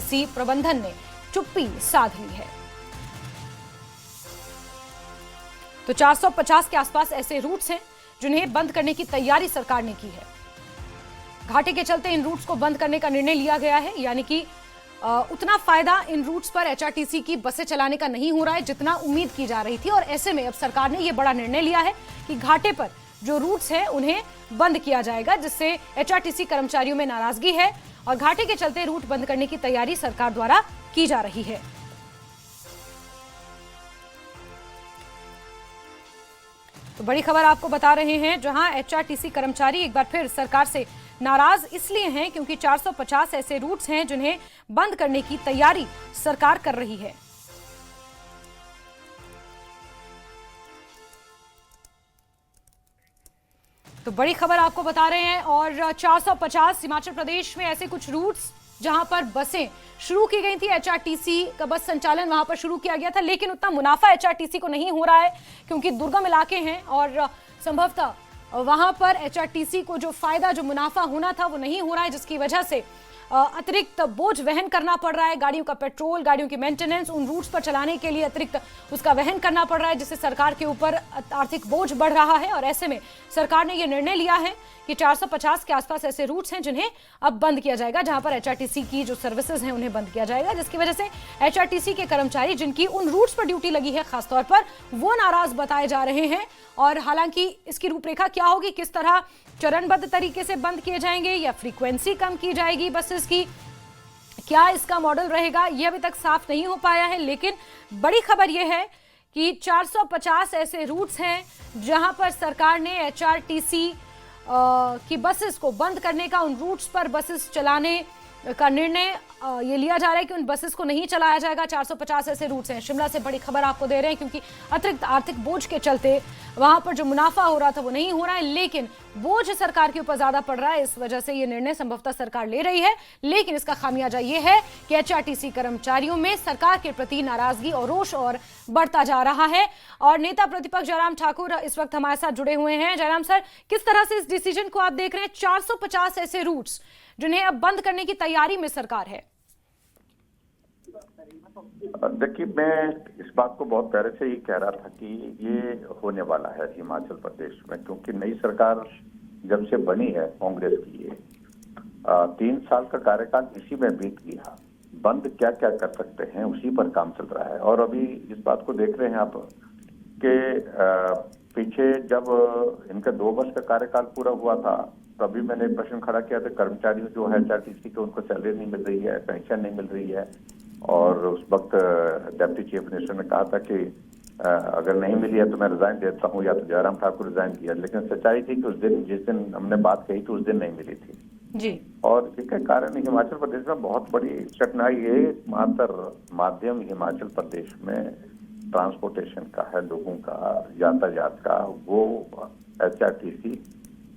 HRTC प्रबंधन ने चुप्पी साध ली है। तो 450 के आसपास ऐसे रूट्स हैं जिन्हें बंद करने की तैयारी सरकार ने की है। घाटे के चलते इन रूट्स को बंद करने का निर्णय लिया गया है, यानी कि उतना फायदा इन रूट्स पर एचआरटीसी की बसें चलाने का नहीं हो रहा है जितना उम्मीद की जा रही थी। और ऐसे में अब सरकार ने यह बड़ा निर्णय लिया है कि घाटे पर जो रूट्स हैं उन्हें बंद किया जाएगा, जिससे एचआरटीसी कर्मचारियों में नाराजगी है और घाटे के चलते रूट बंद करने की तैयारी सरकार द्वारा की जा रही है। तो बड़ी खबर आपको बता रहे हैं, जहां एचआरटीसी कर्मचारी एक बार फिर सरकार से नाराज इसलिए हैं क्योंकि 450 ऐसे रूट्स हैं जिन्हें बंद करने की तैयारी सरकार कर रही है। तो बड़ी खबर आपको बता रहे हैं और 450 हिमाचल प्रदेश में ऐसे कुछ रूट्स जहां पर बसें शुरू की गई थी, एचआरटीसी का बस संचालन वहां पर शुरू किया गया था, लेकिन उतना मुनाफा एचआरटीसी को नहीं हो रहा है क्योंकि दुर्गम इलाके हैं और संभवतः वहां पर एचआरटीसी को जो फायदा, जो मुनाफा होना था वो नहीं हो रहा है, जिसकी वजह से अतिरिक्त बोझ वहन करना पड़ रहा है। गाड़ियों का पेट्रोल, गाड़ियों की मेंटेनेंस, उन रूट्स पर चलाने के लिए अतिरिक्त उसका वहन करना पड़ रहा है, जिससे सरकार के ऊपर आर्थिक बोझ बढ़ रहा है। और ऐसे में सरकार ने यह निर्णय लिया है कि 450 के आसपास ऐसे रूट्स हैं जिन्हें अब बंद किया जाएगा, जहां पर एचआरटीसी की जो सर्विसेज हैं उन्हें बंद किया जाएगा, जिसकी वजह से एचआरटीसी के कर्मचारी जिनकी उन रूट्स पर ड्यूटी लगी है खासतौर पर, वो नाराज बताए जा रहे हैं। और हालांकि इसकी रूपरेखा क्या होगी, किस तरह चरणबद्ध तरीके से बंद किए जाएंगे या फ्रीक्वेंसी कम की जाएगी बसेस की, क्या इसका मॉडल रहेगा, यह अभी तक साफ नहीं हो पाया है। लेकिन बड़ी खबर यह है कि 450 ऐसे रूट्स हैं जहां पर सरकार ने एचआरटीसी की बसेस को बंद करने का, उन रूट्स पर बसेस चलाने का निर्णय ये लिया जा रहा है कि उन बसेस को नहीं चलाया जाएगा। 450 ऐसे रूट्स हैं। शिमला से बड़ी खबर आपको दे रहे हैं क्योंकि अतिरिक्त आर्थिक बोझ के चलते वहां पर जो मुनाफा हो रहा था वो नहीं हो रहा है, लेकिन बोझ सरकार के ऊपर ज्यादा पड़ रहा है। इस वजह से ये निर्णय संभवतः सरकार ले रही है, लेकिन इसका खामियाजा ये है कि एचआरटीसी कर्मचारियों में सरकार के प्रति नाराजगी और रोष और बढ़ता जा रहा है। और नेता प्रतिपक्ष जयराम ठाकुर इस वक्त हमारे साथ जुड़े हुए हैं। जयराम सर, किस तरह से इस डिसीजन को आप देख रहे हैं? 450 ऐसे रूट्स जिन्हें अब बंद करने की तैयारी में सरकार है। देखिए, मैं इस बात को बहुत पहले से ही कह रहा था कि ये होने वाला है हिमाचल प्रदेश में, क्योंकि नई सरकार जब से बनी है कांग्रेस की, ये 3 साल का कार्यकाल इसी में बीत गया। बंद क्या क्या कर सकते हैं उसी पर काम चल रहा है। और अभी इस बात को देख रहे हैं आप कि पीछे जब इनका 2 वर्ष का कार्यकाल पूरा हुआ था, तभी मैंने प्रश्न खड़ा किया था, कर्मचारी जो है एचआरटीसी के, उनको सैलरी नहीं मिल रही है, पेंशन नहीं मिल रही है। और उस वक्त डिप्टी चीफ मिनिस्टर ने कहा था कि अगर नहीं मिली है तो मैं रिजाइन देता हूं, या तो जयराम ठाकुर रिजाइन किया। लेकिन सच्चाई थी कि उस दिन, जिस दिन हमने बात कही थी, उस दिन नहीं मिली थी जी। और इसके कारण हिमाचल प्रदेश में बहुत बड़ी कठिनाई है। एकमात्र माध्यम हिमाचल प्रदेश में ट्रांसपोर्टेशन का है, लोगों का यातायात का, वो एचआरटीसी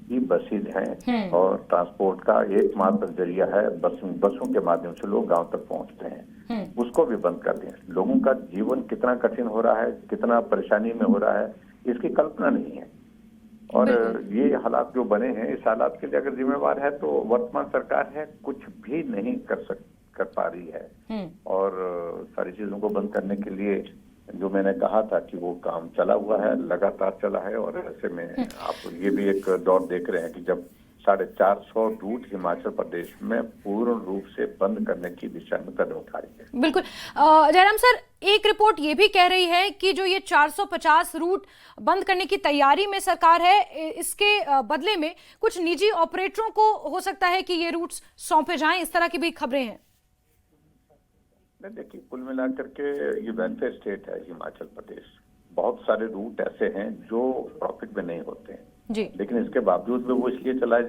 की बसेज हैं। और ट्रांसपोर्ट का एकमात्र जरिया है, बसों के माध्यम से लोग गांव तक पहुंचते हैं। उसको भी बंद कर दें। लोगों का जीवन कितना कठिन हो रहा है, कितना परेशानी में हो रहा है, इसकी कल्पना नहीं है। और ये हालात जो बने हैं, इस हालात के लिए अगर जिम्मेवार है तो वर्तमान सरकार है, कुछ भी नहीं कर पा रही है। और सारी चीजों को बंद करने के लिए जो मैंने कहा था कि वो काम चला हुआ है, लगातार चला है। और ऐसे में आप ये भी एक दौर देख रहे हैं कि जब 450 रूट हिमाचल प्रदेश में पूर्ण रूप से बंद करने की दिशा में कदम उठा रही है। बिल्कुल। जयराम सर, एक रिपोर्ट ये भी कह रही है कि जो ये 450 रूट बंद करने की तैयारी में सरकार है, इसके बदले में कुछ निजी ऑपरेटरों को हो सकता है कि ये रूट्स सौंपे जाएं, इस तरह की भी खबरें हैं। देखिए, कुल मिलाकर के ये वेलफेयर स्टेट है हिमाचल प्रदेश। बहुत सारे रूट ऐसे हैं जो प्रॉफिट में नहीं होते हैं जी, लेकिन इसके बावजूद भी वो इसलिए चलाए,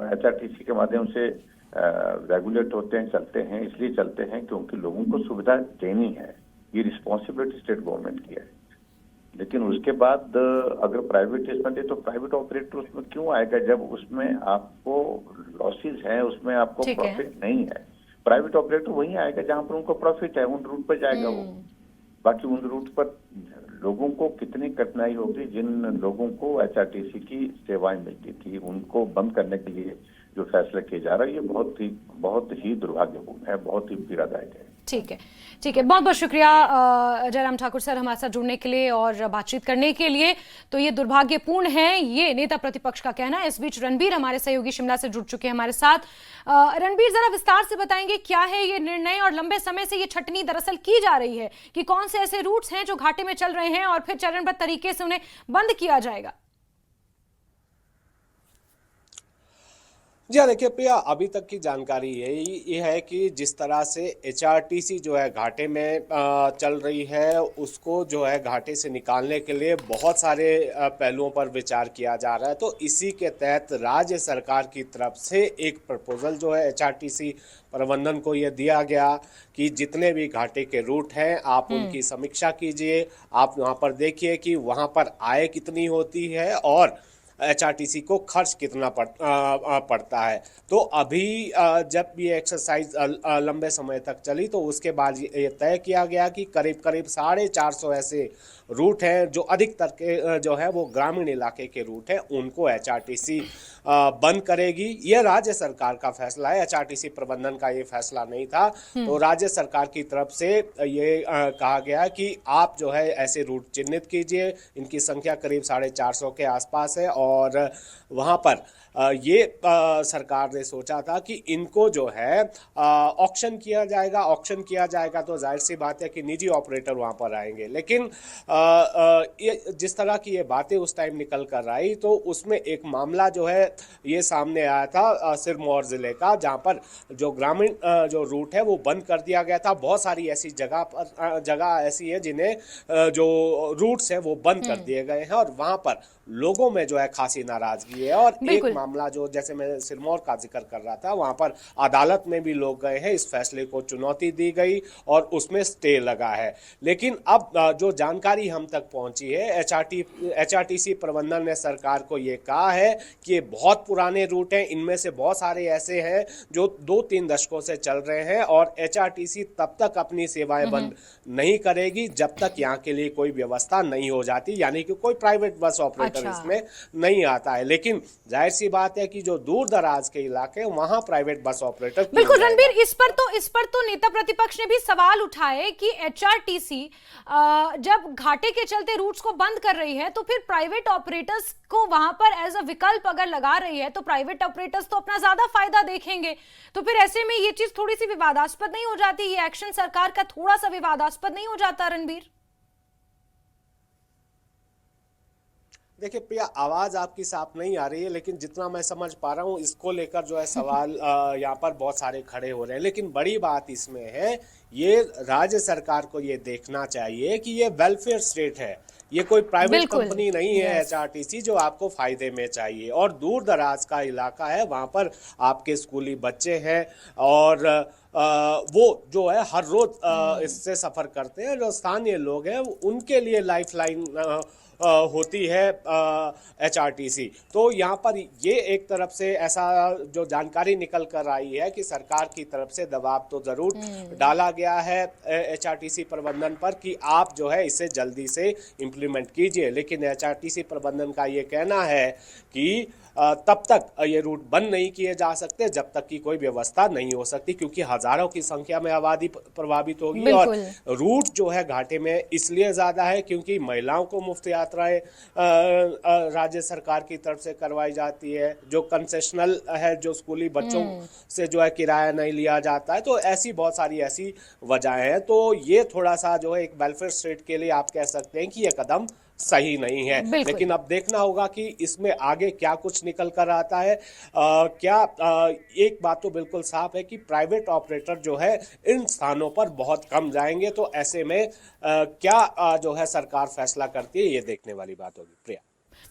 एचआरटीसी के माध्यम से रेगुलेट होते हैं, चलते हैं। इसलिए चलते हैं क्योंकि लोगों को सुविधा देनी है, ये रिस्पॉन्सिबिलिटी स्टेट गवर्नमेंट की है। लेकिन उसके बाद अगर प्राइवेट इसमें दे तो प्राइवेट ऑपरेटर उसमें क्यों आएगा, जब उसमें आपको लॉसेज है, उसमें आपको प्रॉफिट नहीं है। प्राइवेट ऑपरेटर वहीं आएगा जहां पर उनको प्रॉफिट है, उन रूट पर जाएगा वो। बाकी उन रूट पर लोगों को कितनी कठिनाई होगी, जिन लोगों को एचआरटीसी की सेवाएं मिलती थी, उनको बंद करने के लिए जो फैसले किए जा रहे हैं, ये बहुत ही दुर्भाग्यपूर्ण है, बहुत ही पीड़ादायक है। ठीक है, ठीक है, बहुत बहुत शुक्रिया जयराम ठाकुर सर हमारे साथ जुड़ने के लिए और बातचीत करने के लिए। तो ये दुर्भाग्यपूर्ण है, ये नेता प्रतिपक्ष का कहना है। इस बीच रणबीर हमारे सहयोगी शिमला से जुड़ चुके हैं हमारे साथ। रणबीर, जरा विस्तार से बताएंगे क्या है ये निर्णय, और लंबे समय से ये छटनी दरअसल की जा रही है कि कौन से ऐसे रूट्स हैं जो घाटे में चल रहे हैं और फिर चरणबद्ध तरीके से उन्हें बंद किया जाएगा। जी हाँ, देखिए प्रिया, अभी तक की जानकारी ये है कि जिस तरह से एचआरटीसी जो है घाटे में चल रही है, उसको जो है घाटे से निकालने के लिए बहुत सारे पहलुओं पर विचार किया जा रहा है। तो इसी के तहत राज्य सरकार की तरफ से एक प्रपोजल जो है एचआरटीसी प्रबंधन को ये दिया गया कि जितने भी घाटे के रूट हैं आप उनकी समीक्षा कीजिए, आप वहाँ पर देखिए कि वहाँ पर आय कितनी होती है और एचआरटीसी को खर्च कितना पड़ता है। तो अभी जब ये एक्सरसाइज लंबे समय तक चली तो उसके बाद ये तय किया गया कि करीब करीब 450 ऐसे रूट हैं जो अधिकतर के जो है वो ग्रामीण इलाके के रूट हैं, उनको एचआरटीसी बंद करेगी। ये राज्य सरकार का फैसला है, एचआरटीसी प्रबंधन का ये फैसला नहीं था। तो राज्य सरकार की तरफ से ये कहा गया कि आप जो है ऐसे रूट चिन्हित कीजिए, इनकी संख्या करीब 450 के आसपास है और वहाँ पर ये सरकार ने सोचा था कि इनको जो है ऑक्शन किया जाएगा। ऑक्शन किया जाएगा तो जाहिर सी बात है कि निजी ऑपरेटर वहाँ पर आएंगे, लेकिन ये जिस तरह की ये बातें उस टाइम निकल कर आई तो उसमें एक मामला जो है ये सामने आया था सिरमौर ज़िले का, जहाँ पर जो ग्रामीण जो रूट है वो बंद कर दिया गया था। बहुत सारी ऐसी जगह ऐसी है जिन्हें जो रूट्स है वो बंद कर दिए गए हैं और वहाँ पर लोगों में जो है खासी नाराजगी है। और एक मामला जो जैसे मैं सिरमौर का जिक्र कर रहा था, वहाँ पर अदालत में भी लोग गए हैं, इस फैसले को चुनौती दी गई और उसमें स्टे लगा है। लेकिन अब जो जानकारी हम तक पहुंची है, एचआरटीसी प्रबंधन ने सरकार को ये कहा है कि ये बहुत पुराने रूट हैं, इनमें से बहुत सारे ऐसे हैं जो 2-3 दशकों से चल रहे हैं और एचआरटीसी तब तक अपनी सेवाएं बंद नहीं करेगी जब तक यहाँ के लिए कोई व्यवस्था नहीं हो जाती, यानी कि कोई प्राइवेट बस ऑपरेटर इसमें नहीं आता है। लेकिन जाहिर सी बात है कि जो दूर दराज के इलाके वहां प्राइवेट बस ऑपरेटर। बिल्कुल रणबीर, इस पर तो नेता प्रतिपक्ष ने भी सवाल उठाए कि एचआरटीसी जब घाटे के चलते रूट्स को बंद कर रही है तो फिर प्राइवेट ऑपरेटर्स को वहां पर एज अ विकल्प अगर लगा रही है तो प्राइवेट ऑपरेटर्स तो अपना ज्यादा फायदा देखेंगे। तो फिर ऐसे में ये चीज थोड़ी सी विवादास्पद नहीं हो जाती? ये एक्शन सरकार का थोड़ा सा विवादास्पद नहीं हो जाता रणबीर? देखिए प्रिया, आवाज़ आपकी साफ नहीं आ रही है, लेकिन जितना मैं समझ पा रहा हूँ इसको लेकर जो है सवाल यहाँ पर बहुत सारे खड़े हो रहे हैं। लेकिन बड़ी बात इसमें है, ये राज्य सरकार को ये देखना चाहिए कि ये वेलफेयर स्टेट है, ये कोई प्राइवेट कंपनी नहीं है एचआरटीसी जो आपको फायदे में चाहिए। और दूर दराज का इलाका है, वहाँ पर आपके स्कूली बच्चे हैं और वो जो है हर रोज इससे सफ़र करते हैं। जो स्थानीय लोग हैं उनके लिए लाइफलाइन होती है एचआरटीसी। तो यहाँ पर ये एक तरफ से ऐसा जो जानकारी निकल कर आई है कि सरकार की तरफ से दबाव तो ज़रूर डाला गया है एचआरटीसी प्रबंधन पर कि आप जो है इसे जल्दी से इम्प्लीमेंट कीजिए, लेकिन एचआरटीसी प्रबंधन का ये कहना है कि तब तक ये रूट बंद नहीं किए जा सकते जब तक कि कोई व्यवस्था नहीं हो सकती, क्योंकि हजारों की संख्या में आबादी प्रभावित होगी। और रूट जो है घाटे में इसलिए ज़्यादा है क्योंकि महिलाओं को मुफ्त यात्राएं राज्य सरकार की तरफ से करवाई जाती है, जो कंसेशनल है, जो स्कूली बच्चों से जो है किराया नहीं लिया जाता है। तो ऐसी बहुत सारी ऐसी वजहें हैं। तो ये थोड़ा सा जो है एक वेलफेयर स्टेट के लिए आप कह सकते हैं कि ये कदम सही नहीं है। लेकिन अब देखना होगा कि इसमें आगे क्या कुछ निकल कर आता है। एक बात तो बिल्कुल साफ है कि प्राइवेट ऑपरेटर जो है इन स्थानों पर बहुत कम जाएंगे। तो ऐसे में क्या जो है सरकार फैसला करती है, ये देखने वाली बात होगी। प्रिया,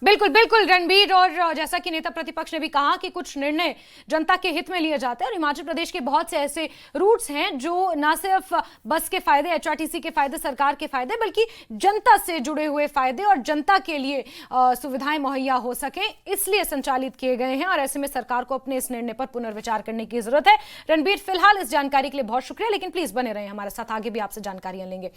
बिल्कुल बिल्कुल रणबीर, और जैसा कि नेता प्रतिपक्ष ने भी कहा कि कुछ निर्णय जनता के हित में लिए जाते हैं और हिमाचल प्रदेश के बहुत से ऐसे रूट्स हैं जो ना सिर्फ बस के फायदे, एचआरटीसी के फायदे, सरकार के फायदे, बल्कि जनता से जुड़े हुए फायदे और जनता के लिए सुविधाएं मुहैया हो सके, इसलिए संचालित किए गए हैं। और ऐसे में सरकार को अपने इस निर्णय पर पुनर्विचार करने की जरूरत है। रणबीर, फिलहाल इस जानकारी के लिए बहुत शुक्रिया, लेकिन प्लीज बने रहें हमारे साथ, आगे भी आपसे जानकारियां लेंगे।